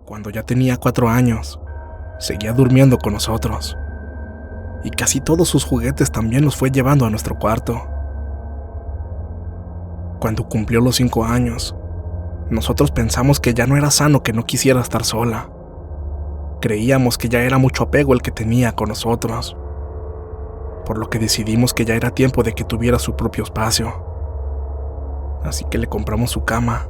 Cuando ya tenía 4 años, seguía durmiendo con nosotros. Y casi todos sus juguetes también los fue llevando a nuestro cuarto. Cuando cumplió los 5 años, nosotros pensamos que ya no era sano que no quisiera estar sola. Creíamos que ya era mucho apego el que tenía con nosotros, por lo que decidimos que ya era tiempo de que tuviera su propio espacio. Así que le compramos su cama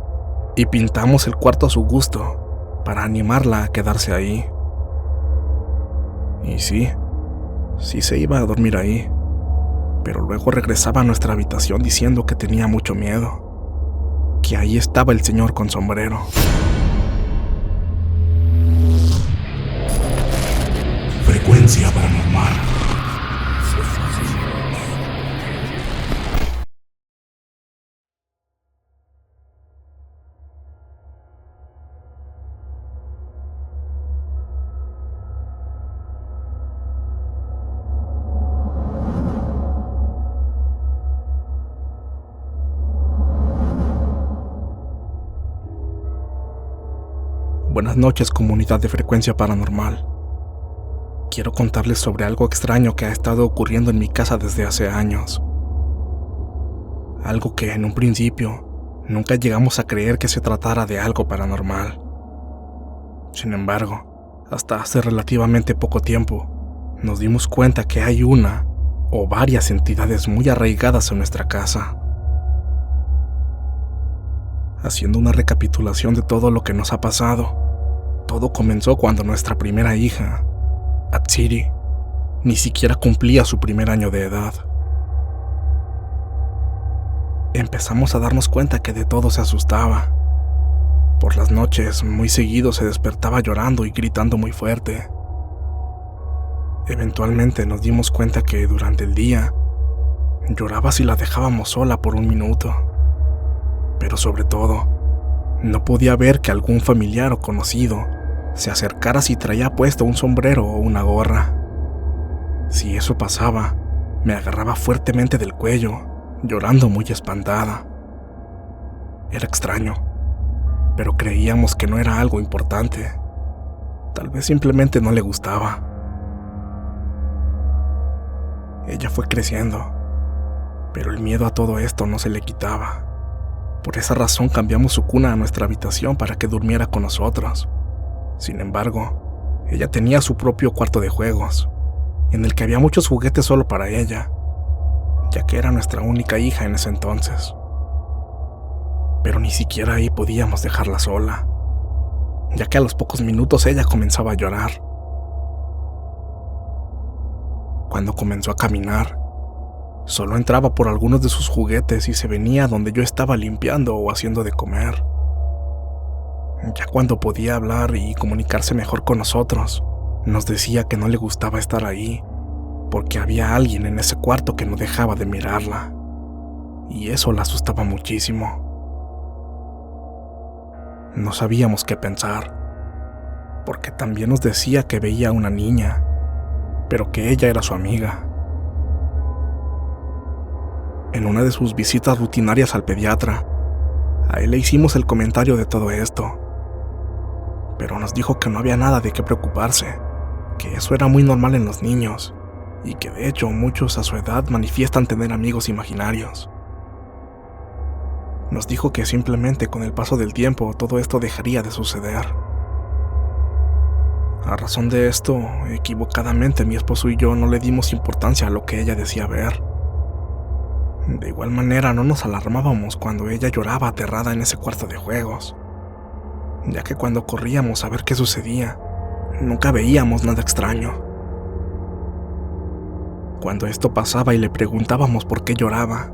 y pintamos el cuarto a su gusto para animarla a quedarse ahí. Y sí se iba a dormir ahí, pero luego regresaba a nuestra habitación diciendo que tenía mucho miedo, que ahí estaba el señor con sombrero. Frecuencia paranormal. Buenas noches, comunidad de Frecuencia Paranormal. Quiero contarles sobre algo extraño que ha estado ocurriendo en mi casa desde hace años. Algo que en un principio nunca llegamos a creer que se tratara de algo paranormal. Sin embargo, hasta hace relativamente poco tiempo, nos dimos cuenta que hay una o varias entidades muy arraigadas en nuestra casa. Haciendo una recapitulación de todo lo que nos ha pasado, todo comenzó cuando nuestra primera hija, Atsiri, ni siquiera cumplía su primer año de edad. Empezamos a darnos cuenta que de todo se asustaba. Por las noches, muy seguido se despertaba llorando y gritando muy fuerte. Eventualmente nos dimos cuenta que durante el día lloraba si la dejábamos sola por un minuto. Pero sobre todo, no podía ver que algún familiar o conocido se acercara si traía puesto un sombrero o una gorra. Si eso pasaba, me agarraba fuertemente del cuello, llorando muy espantada. Era extraño, pero creíamos que no era algo importante. Tal vez simplemente no le gustaba. Ella fue creciendo, pero el miedo a todo esto no se le quitaba. Por esa razón cambiamos su cuna a nuestra habitación para que durmiera con nosotros. Sin embargo, ella tenía su propio cuarto de juegos, en el que había muchos juguetes solo para ella, ya que era nuestra única hija en ese entonces. Pero ni siquiera ahí podíamos dejarla sola, ya que a los pocos minutos ella comenzaba a llorar. Cuando comenzó a caminar, solo entraba por algunos de sus juguetes y se venía donde yo estaba limpiando o haciendo de comer. Ya cuando podía hablar y comunicarse mejor con nosotros, nos decía que no le gustaba estar ahí, porque había alguien en ese cuarto que no dejaba de mirarla, y eso la asustaba muchísimo. No sabíamos qué pensar, porque también nos decía que veía a una niña, pero que ella era su amiga. En una de sus visitas rutinarias al pediatra, a él le hicimos el comentario de todo esto, pero nos dijo que no había nada de qué preocuparse, que eso era muy normal en los niños, y que de hecho muchos a su edad manifiestan tener amigos imaginarios. Nos dijo que simplemente con el paso del tiempo todo esto dejaría de suceder. A razón de esto, equivocadamente mi esposo y yo no le dimos importancia a lo que ella decía ver. De igual manera no nos alarmábamos cuando ella lloraba aterrada en ese cuarto de juegos, ya que cuando corríamos a ver qué sucedía, nunca veíamos nada extraño. Cuando esto pasaba y le preguntábamos por qué lloraba,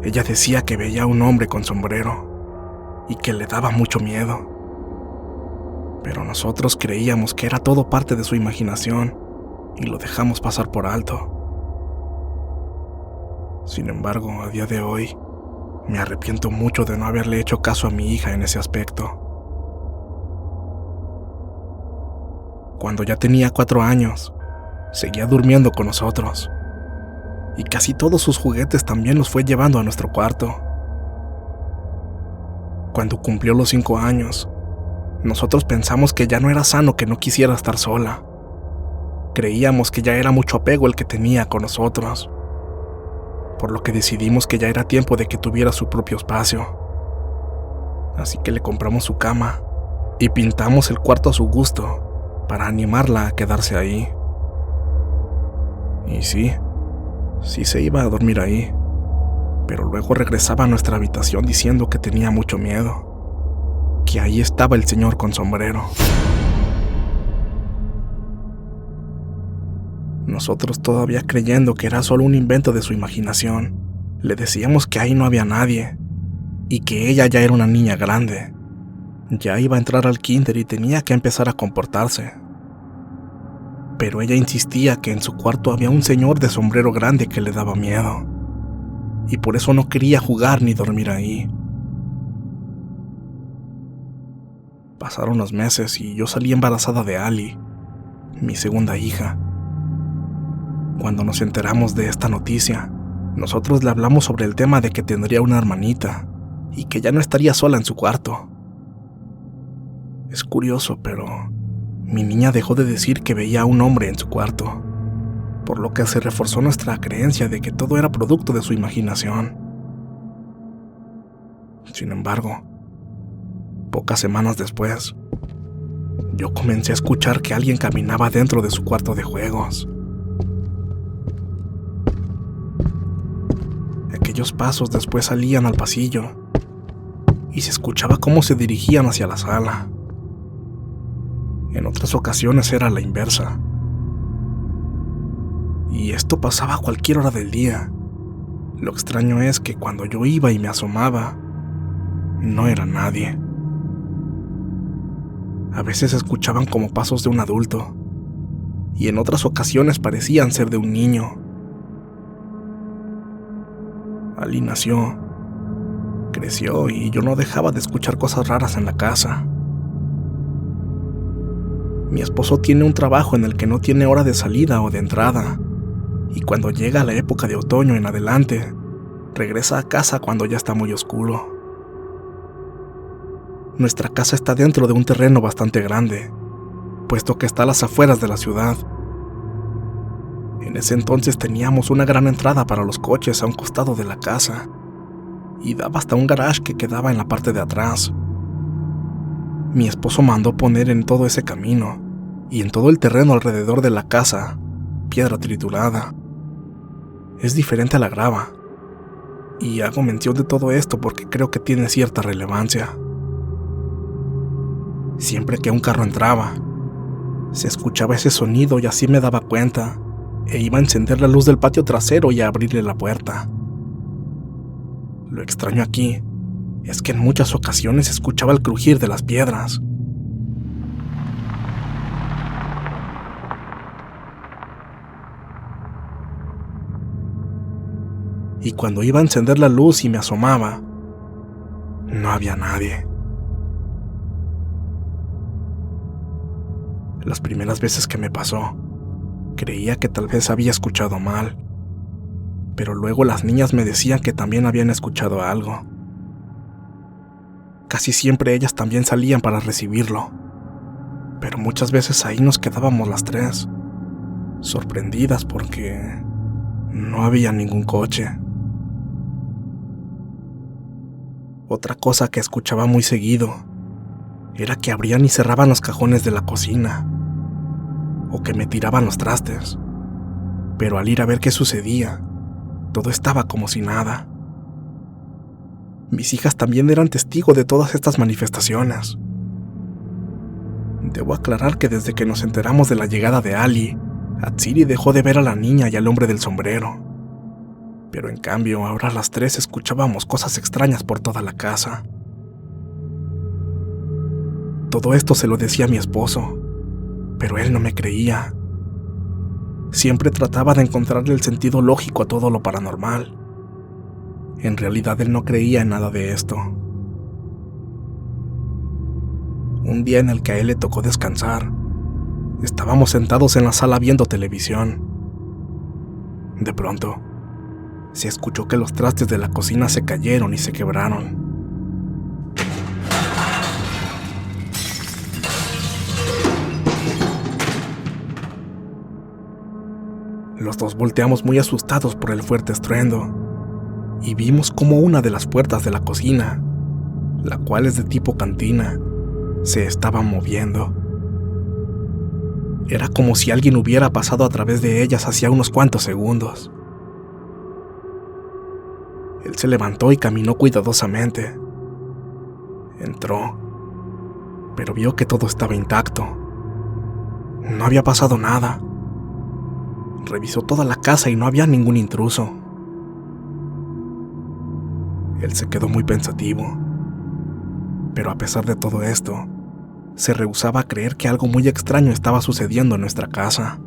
ella decía que veía a un hombre con sombrero y que le daba mucho miedo. Pero nosotros creíamos que era todo parte de su imaginación y lo dejamos pasar por alto. Sin embargo, a día de hoy, me arrepiento mucho de no haberle hecho caso a mi hija en ese aspecto. Cuando ya tenía 4 años, seguía durmiendo con nosotros, y casi todos sus juguetes también los fue llevando a nuestro cuarto. Cuando cumplió los 5 años, Nosotros pensamos que ya no era sano que no quisiera estar sola. Creíamos que ya era mucho apego el que tenía con nosotros, por lo que decidimos que ya era tiempo de que tuviera su propio espacio. Así que le compramos su cama y pintamos el cuarto a su gusto para animarla a quedarse ahí. Y sí se iba a dormir ahí, pero luego regresaba a nuestra habitación diciendo que tenía mucho miedo, que ahí estaba el señor con sombrero. Nosotros, todavía creyendo que era solo un invento de su imaginación, le decíamos que ahí no había nadie y que ella ya era una niña grande. Ya iba a entrar al kinder y tenía que empezar a comportarse. Pero ella insistía que en su cuarto había un señor de sombrero grande que le daba miedo, y por eso no quería jugar ni dormir ahí. Pasaron los meses y yo salí embarazada de Ali, mi segunda hija. Cuando nos enteramos de esta noticia, nosotros le hablamos sobre el tema de que tendría una hermanita y que ya no estaría sola en su cuarto. Es curioso, pero mi niña dejó de decir que veía a un hombre en su cuarto, por lo que se reforzó nuestra creencia de que todo era producto de su imaginación. Sin embargo, pocas semanas después, yo comencé a escuchar que alguien caminaba dentro de su cuarto de juegos. Aquellos pasos después salían al pasillo y se escuchaba cómo se dirigían hacia la sala. En otras ocasiones era la inversa. Y esto pasaba a cualquier hora del día. Lo extraño es que cuando yo iba y me asomaba, no era nadie. A veces se escuchaban como pasos de un adulto, y en otras ocasiones parecían ser de un niño. Ali nació, creció y yo no dejaba de escuchar cosas raras en la casa. Mi esposo tiene un trabajo en el que no tiene hora de salida o de entrada, y cuando llega la época de otoño en adelante, regresa a casa cuando ya está muy oscuro. Nuestra casa está dentro de un terreno bastante grande, puesto que está a las afueras de la ciudad. En ese entonces teníamos una gran entrada para los coches a un costado de la casa, y daba hasta un garage que quedaba en la parte de atrás. Mi esposo mandó poner en todo ese camino, y en todo el terreno alrededor de la casa, piedra triturada. Es diferente a la grava, y hago mención de todo esto porque creo que tiene cierta relevancia. Siempre que un carro entraba, se escuchaba ese sonido y así me daba cuenta, e iba a encender la luz del patio trasero y a abrirle la puerta. Lo extraño aquí es que en muchas ocasiones se escuchaba el crujir de las piedras. Y cuando iba a encender la luz y me asomaba, no había nadie. Las primeras veces que me pasó, creía que tal vez había escuchado mal, pero luego las niñas me decían que también habían escuchado algo. Casi siempre ellas también salían para recibirlo, pero muchas veces ahí nos quedábamos las tres, sorprendidas porque no había ningún coche. Otra cosa que escuchaba muy seguido era que abrían y cerraban los cajones de la cocina, o que me tiraban los trastes, pero al ir a ver qué sucedía, todo estaba como si nada. Mis hijas también eran testigos de todas estas manifestaciones. Debo aclarar que desde que nos enteramos de la llegada de Ali, Atsiri dejó de ver a la niña y al hombre del sombrero. Pero en cambio, ahora las tres escuchábamos cosas extrañas por toda la casa. Todo esto se lo decía a mi esposo, pero él no me creía. Siempre trataba de encontrarle el sentido lógico a todo lo paranormal. En realidad él no creía en nada de esto. Un día en el que a él le tocó descansar, estábamos sentados en la sala viendo televisión. De pronto, se escuchó que los trastes de la cocina se cayeron y se quebraron. Los dos volteamos muy asustados por el fuerte estruendo y vimos como una de las puertas de la cocina, la cual es de tipo cantina, se estaba moviendo. Era como si alguien hubiera pasado a través de ellas hacía unos cuantos segundos. Él se levantó y caminó cuidadosamente. Entró, pero vio que todo estaba intacto. No había pasado nada. Revisó toda la casa y no había ningún intruso. Él se quedó muy pensativo, pero a pesar de todo esto, se rehusaba a creer que algo muy extraño estaba sucediendo en nuestra casa.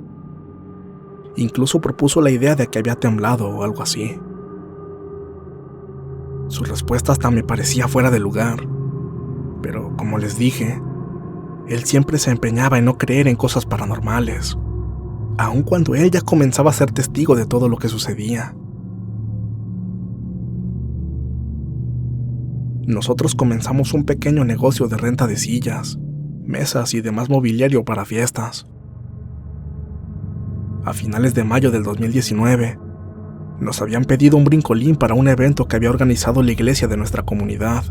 Incluso propuso la idea de que había temblado o algo así. Su respuesta hasta me parecía fuera de lugar, pero como les dije, él siempre se empeñaba en no creer en cosas paranormales, aun cuando él ya comenzaba a ser testigo de todo lo que sucedía. Nosotros comenzamos un pequeño negocio de renta de sillas, mesas y demás mobiliario para fiestas. A finales de mayo del 2019, nos habían pedido un brincolín para un evento que había organizado la iglesia de nuestra comunidad.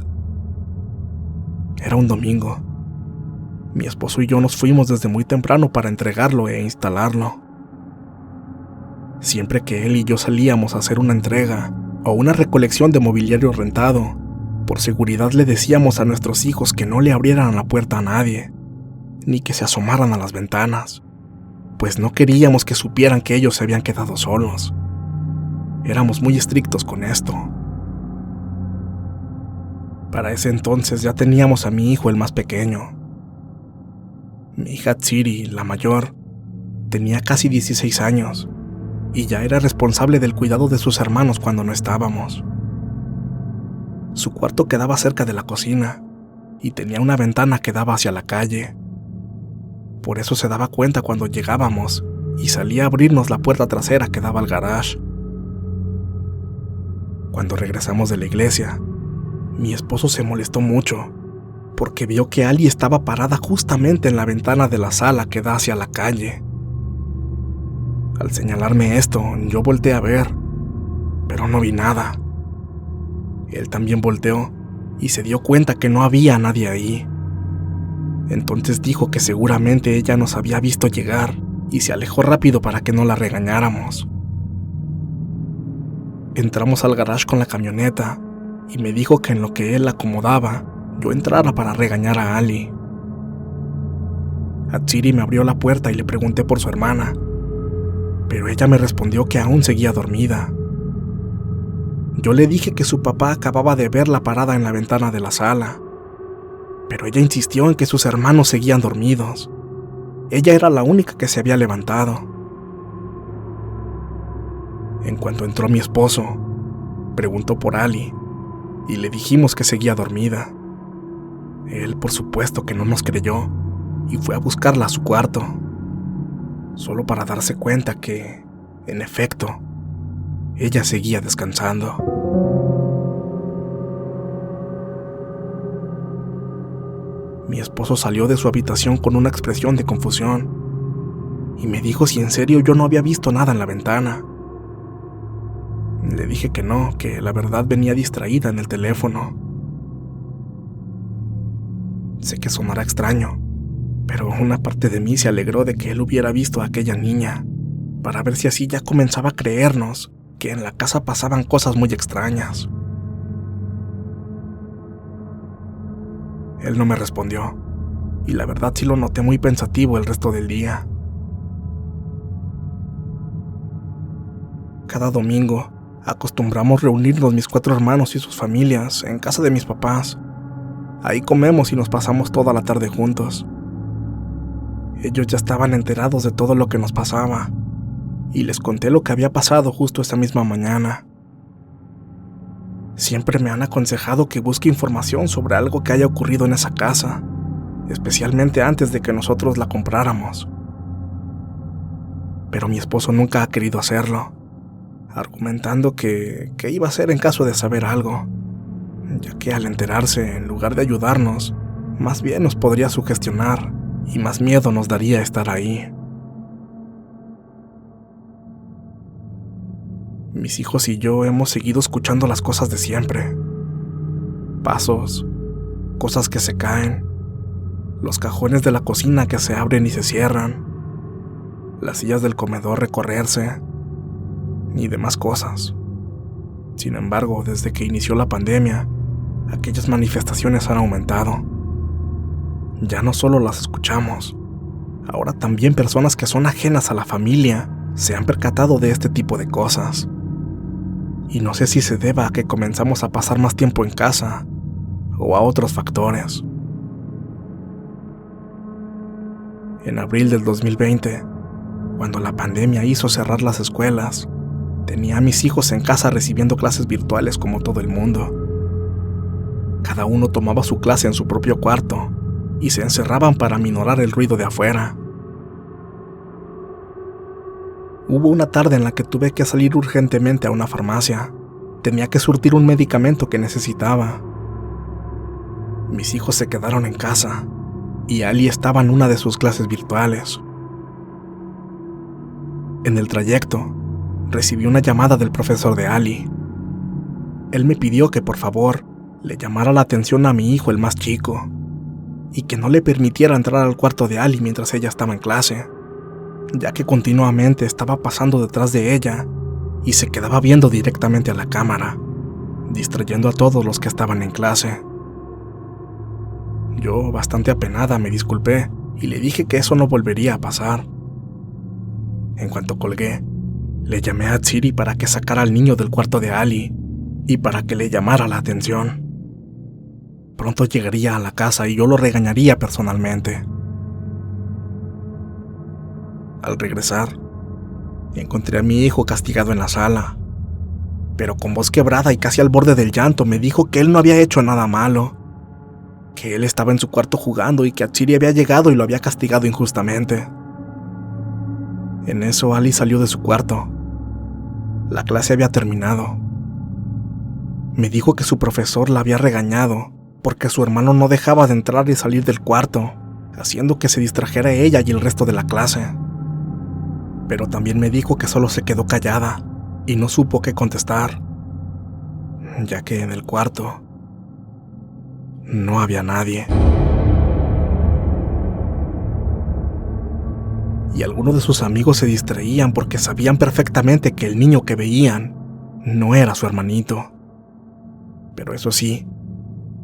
Era un domingo. Mi esposo y yo nos fuimos desde muy temprano para entregarlo e instalarlo. Siempre que él y yo salíamos a hacer una entrega o una recolección de mobiliario rentado, por seguridad le decíamos a nuestros hijos que no le abrieran la puerta a nadie, ni que se asomaran a las ventanas, pues no queríamos que supieran que ellos se habían quedado solos. Éramos muy estrictos con esto. Para ese entonces ya teníamos a mi hijo, el más pequeño. Mi hija Tsiri, la mayor, tenía casi 16 años y ya era responsable del cuidado de sus hermanos cuando no estábamos. Su cuarto quedaba cerca de la cocina y tenía una ventana que daba hacia la calle. Por eso se daba cuenta cuando llegábamos y salía a abrirnos la puerta trasera que daba al garage. Cuando regresamos de la iglesia, mi esposo se molestó mucho porque vio que Ali estaba parada justamente en la ventana de la sala que da hacia la calle. Al señalarme esto, yo volteé a ver, pero no vi nada. Él también volteó y se dio cuenta que no había nadie ahí. Entonces dijo que seguramente ella nos había visto llegar y se alejó rápido para que no la regañáramos. Entramos al garage con la camioneta y me dijo que en lo que él la acomodaba, yo entrara para regañar a Ali. Atsiri me abrió la puerta y le pregunté por su hermana, pero ella me respondió que aún seguía dormida. Yo le dije que su papá acababa de verla parada en la ventana de la sala, pero ella insistió en que sus hermanos seguían dormidos. Ella era la única que se había levantado. En cuanto entró mi esposo, preguntó por Ali y le dijimos que seguía dormida. Él, por supuesto, que no nos creyó y fue a buscarla a su cuarto, solo para darse cuenta que, en efecto, ella seguía descansando. Mi esposo salió de su habitación con una expresión de confusión y me dijo si en serio yo no había visto nada en la ventana. Le dije que no, que la verdad venía distraída en el teléfono. Sé que sonará extraño, pero una parte de mí se alegró de que él hubiera visto a aquella niña, para ver si así ya comenzaba a creernos que en la casa pasaban cosas muy extrañas. Él no me respondió, y la verdad sí lo noté muy pensativo el resto del día. Cada domingo acostumbramos reunirnos mis 4 hermanos y sus familias en casa de mis papás. Ahí comemos y nos pasamos toda la tarde juntos. Ellos ya estaban enterados de todo lo que nos pasaba, y les conté lo que había pasado justo esa misma mañana. Siempre me han aconsejado que busque información sobre algo que haya ocurrido en esa casa, especialmente antes de que nosotros la compráramos. Pero mi esposo nunca ha querido hacerlo, argumentando que iba a hacer en caso de saber algo, ya que al enterarse, en lugar de ayudarnos, más bien nos podría sugestionar y más miedo nos daría estar ahí. mis hijos y yo hemos seguido escuchando las cosas de siempre. Pasos, cosas que se caen, los cajones de la cocina que se abren y se cierran, las sillas del comedor recorrerse y demás cosas. Sin embargo, desde que inició la pandemia, aquellas manifestaciones han aumentado. Ya no solo las escuchamos, ahora también personas que son ajenas a la familia se han percatado de este tipo de cosas. Y no sé si se deba a que comenzamos a pasar más tiempo en casa o a otros factores. En abril del 2020, cuando la pandemia hizo cerrar las escuelas, tenía a mis hijos en casa recibiendo clases virtuales como todo el mundo. Cada uno tomaba su clase en su propio cuarto y se encerraban para aminorar el ruido de afuera. Hubo una tarde en la que tuve que salir urgentemente a una farmacia. Tenía que surtir un medicamento que necesitaba. Mis hijos se quedaron en casa y Ali estaba en una de sus clases virtuales. En el trayecto, recibí una llamada del profesor de Ali. Él me pidió que por favor le llamara la atención a mi hijo, el más chico, y que no le permitiera entrar al cuarto de Ali mientras ella estaba en clase, ya que continuamente estaba pasando detrás de ella y se quedaba viendo directamente a la cámara, distrayendo a todos los que estaban en clase. Yo, bastante apenada, me disculpé y le dije que eso no volvería a pasar. En cuanto colgué, le llamé a Tsiri para que sacara al niño del cuarto de Ali y para que le llamara la atención. Pronto llegaría a la casa y yo lo regañaría personalmente. Al regresar, encontré a mi hijo castigado en la sala, pero con voz quebrada y casi al borde del llanto me dijo que él no había hecho nada malo, que él estaba en su cuarto jugando y que Atsiri había llegado y lo había castigado injustamente. En eso Ali salió de su cuarto. La clase había terminado. Me dijo que su profesor la había regañado porque su hermano no dejaba de entrar y salir del cuarto, haciendo que se distrajera ella y el resto de la clase. Pero también me dijo que solo se quedó callada y no supo qué contestar, ya que en el cuarto no había nadie. Y algunos de sus amigos se distraían porque sabían perfectamente que el niño que veían no era su hermanito. Pero eso sí,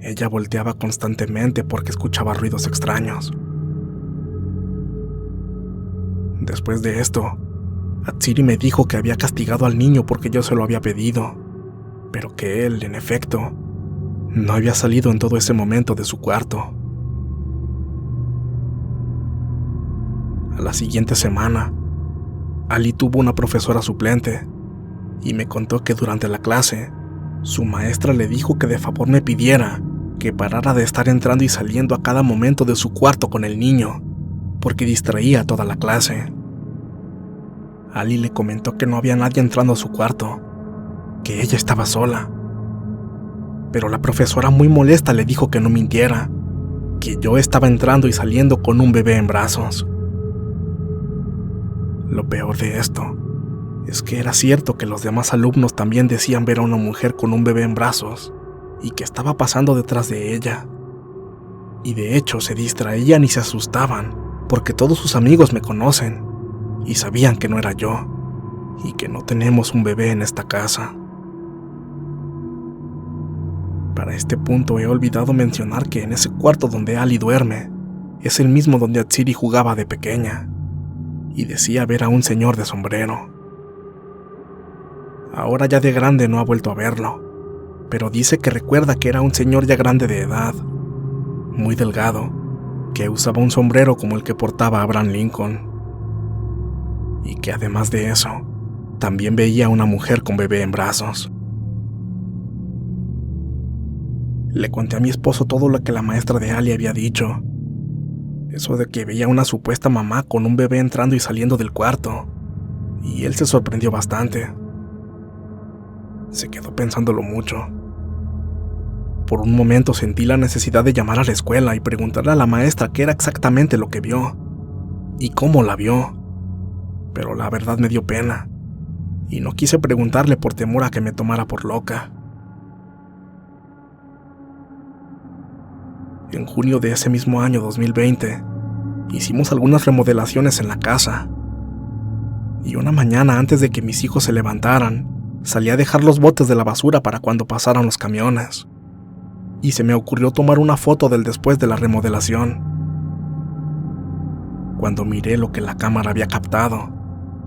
ella volteaba constantemente porque escuchaba ruidos extraños. Después de esto, Atsiri me dijo que había castigado al niño porque yo se lo había pedido, pero que él, en efecto, no había salido en todo ese momento de su cuarto. A la siguiente semana, Ali tuvo una profesora suplente y me contó que durante la clase, su maestra le dijo que de favor me pidiera que parara de estar entrando y saliendo a cada momento de su cuarto con el niño, porque distraía a toda la clase. Ali le comentó que no había nadie entrando a su cuarto, que ella estaba sola. Pero la profesora, muy molesta, le dijo que no mintiera, que yo estaba entrando y saliendo con un bebé en brazos. Lo peor de esto es que era cierto que los demás alumnos también decían ver a una mujer con un bebé en brazos y que estaba pasando detrás de ella. Y de hecho se distraían y se asustaban porque todos sus amigos me conocen y sabían que no era yo y que no tenemos un bebé en esta casa. Para este punto he olvidado mencionar que en ese cuarto donde Ali duerme es el mismo donde Atsiri jugaba de pequeña y decía ver a un señor de sombrero. Ahora ya de grande no ha vuelto a verlo, pero dice que recuerda que era un señor ya grande de edad, muy delgado, que usaba un sombrero como el que portaba Abraham Lincoln, y que además de eso, también veía a una mujer con bebé en brazos. Le conté a mi esposo todo lo que la maestra de Ali había dicho, eso de que veía a una supuesta mamá con un bebé entrando y saliendo del cuarto, y él se sorprendió bastante. Se quedó pensándolo mucho. Por un momento sentí la necesidad de llamar a la escuela y preguntarle a la maestra qué era exactamente lo que vio y cómo la vio, pero la verdad me dio pena y no quise preguntarle por temor a que me tomara por loca. En junio de ese mismo año 2020, hicimos algunas remodelaciones en la casa. Y una mañana antes de que mis hijos se levantaran, salí a dejar los botes de la basura para cuando pasaran los camiones. Y se me ocurrió tomar una foto del después de la remodelación. Cuando miré lo que la cámara había captado,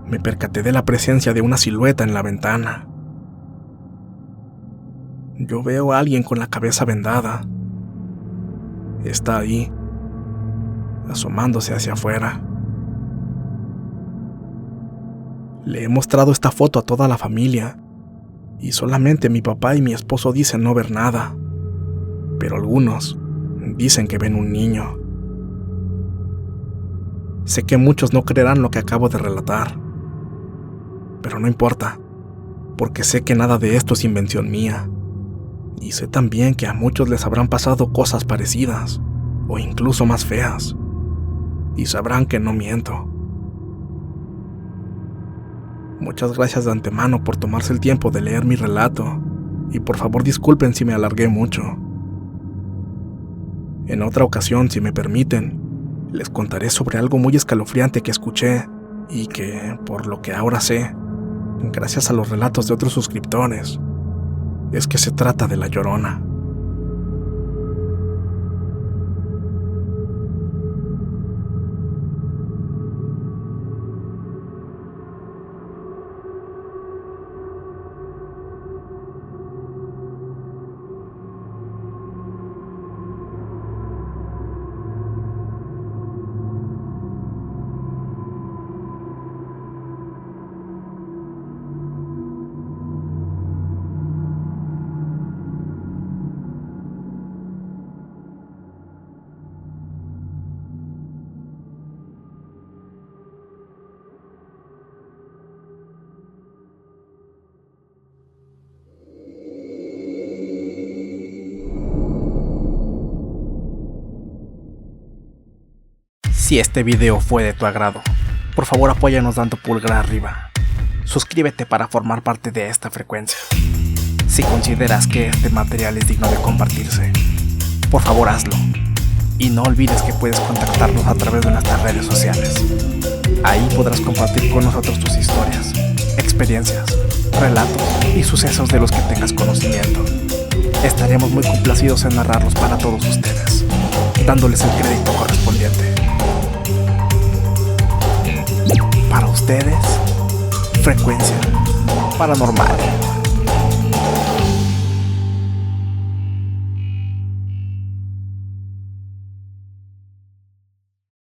me percaté de la presencia de una silueta en la ventana. Yo veo a alguien con la cabeza vendada. Está ahí, asomándose hacia afuera. Le he mostrado esta foto a toda la familia, y solamente mi papá y mi esposo dicen no ver nada, pero algunos dicen que ven un niño. Sé que muchos no creerán lo que acabo de relatar, pero no importa, porque sé que nada de esto es invención mía, y sé también que a muchos les habrán pasado cosas parecidas, o incluso más feas, y sabrán que no miento. Muchas gracias de antemano por tomarse el tiempo de leer mi relato, y por favor disculpen si me alargué mucho. En otra ocasión, si me permiten, les contaré sobre algo muy escalofriante que escuché y que, por lo que ahora sé, gracias a los relatos de otros suscriptores, es que se trata de La Llorona. Si este video fue de tu agrado, por favor apóyanos dando pulgar arriba. Suscríbete para formar parte de esta frecuencia. Si consideras que este material es digno de compartirse, por favor hazlo. Y no olvides que puedes contactarnos a través de nuestras redes sociales. Ahí podrás compartir con nosotros tus historias, experiencias, relatos y sucesos de los que tengas conocimiento. Estaremos muy complacidos en narrarlos para todos ustedes, dándoles el crédito correspondiente. Para ustedes, Frecuencia Paranormal.